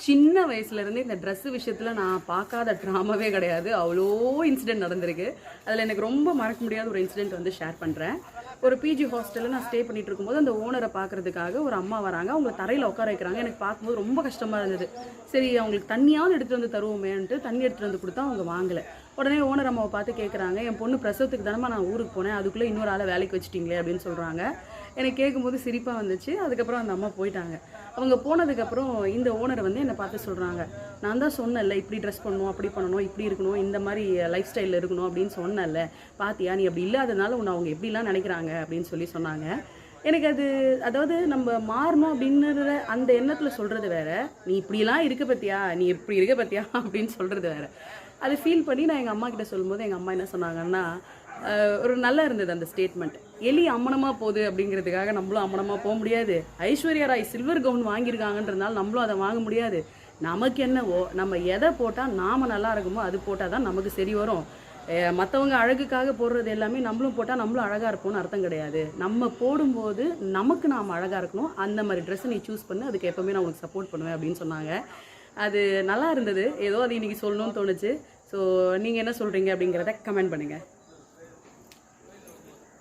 சின்ன வயசுலேருந்து இந்த ட்ரெஸ்ஸு விஷயத்தில் நான் பார்க்காத ட்ராமாவே கிடையாது. அவ்வளோ இன்சிடென்ட் நடந்திருக்கு. அதில் எனக்கு ரொம்ப மறக்க முடியாத ஒரு இன்சிடென்ட் வந்து ஷேர் பண்ணுறேன். ஒரு பிஜி ஹாஸ்டலில் நான் ஸ்டே பண்ணிட்டு இருக்கும்போது அந்த ஓனரை பார்க்குறதுக்காக ஒரு அம்மா வராங்க. அவங்கள தரையில் உட்கார வைக்கிறாங்க. எனக்கு பார்க்கும்போது ரொம்ப கஷ்டமாக இருந்தது. சரி அவங்களுக்கு தண்ணியாவது எடுத்துகிட்டு வந்து தருவோமேன்ட்டு தண்ணி எடுத்துகிட்டு வந்து கொடுத்தா அவங்க வாங்கலை. உடனே ஓனர் அம்மாவை பார்த்து கேட்குறாங்க, என் பொண்ணு பிரசவத்துக்கு தானே நான் ஊருக்கு போனேன், அதுக்குள்ளே இன்னொரு ஆளை வேலைக்கு வச்சிட்டிங்களே அப்படின்னு சொல்கிறாங்க. எனக்கு கேட்கும்போது சிரிப்பாக வந்துச்சு. அதுக்கப்புறம் அந்த அம்மா போயிட்டாங்க. அவங்க போனதுக்கப்புறம் இந்த ஓனர் வந்து என்னை பார்த்து சொல்கிறாங்க, நான் தான் சொன்னேன்ல இப்படி ட்ரெஸ் பண்ணணும், அப்படி பண்ணணும், இப்படி இருக்கணும், இந்த மாதிரி லைஃப் ஸ்டைலில் இருக்கணும் அப்படின்னு சொன்னேன்ல, பாத்தியா நீ அப்படி இல்லாதனால உன்னை அவங்க எப்படிலாம் நினைக்கிறாங்க அப்படின்னு சொன்னாங்க. எனக்கு அதாவது நம்ம மாறணும் அப்படின்ற அந்த எண்ணத்தில் சொல்கிறது வேற, நீ இப்படிலாம் இருக்க பற்றியா, நீ எப்படி இருக்க பற்றியா அப்படின்னு சொல்கிறது வேற. அதை ஃபீல் பண்ணி நான் எங்கள் அம்மா கிட்ட சொல்லும்போது எங்கள் அம்மா என்ன சொன்னாங்கன்னா, ஒரு நல்லா இருந்தது அந்த ஸ்டேட்மெண்ட். எலி அம்மனமாக போகுது அப்படிங்கிறதுக்காக நம்மளும் அம்மனமாக போக முடியாது. ஐஸ்வர்யா ராய் சில்வர் கவுன் வாங்கியிருக்காங்கன்றதுனால நம்மளும் அதை வாங்க முடியாது. நமக்கு என்னவோ நம்ம எதை போட்டால் நாம் நல்லா இருக்குமோ அது போட்டால் தான் நமக்கு சரி வரும். மற்றவங்க அழகுக்காக போடுறது எல்லாமே நம்மளும் போட்டால் நம்மளும் அழகாக இருப்போம்னு அர்த்தம் கிடையாது. நம்ம போடும்போது நமக்கு நாம் அழகாக இருக்கணும். அந்த மாதிரி ட்ரெஸ்ஸை நீ சூஸ் பண்ணு, அதுக்கு எப்போவுமே நான் உனக்கு சப்போர்ட் பண்ணுவேன் அப்படின்னு சொன்னாங்க. அது நல்லா இருந்தது. ஏதோ அது இன்றைக்கி சொல்லணும்னு தோணுச்சு. ஸோ நீங்கள் என்ன சொல்கிறீங்க அப்படிங்கிறத கமெண்ட் பண்ணுங்கள்.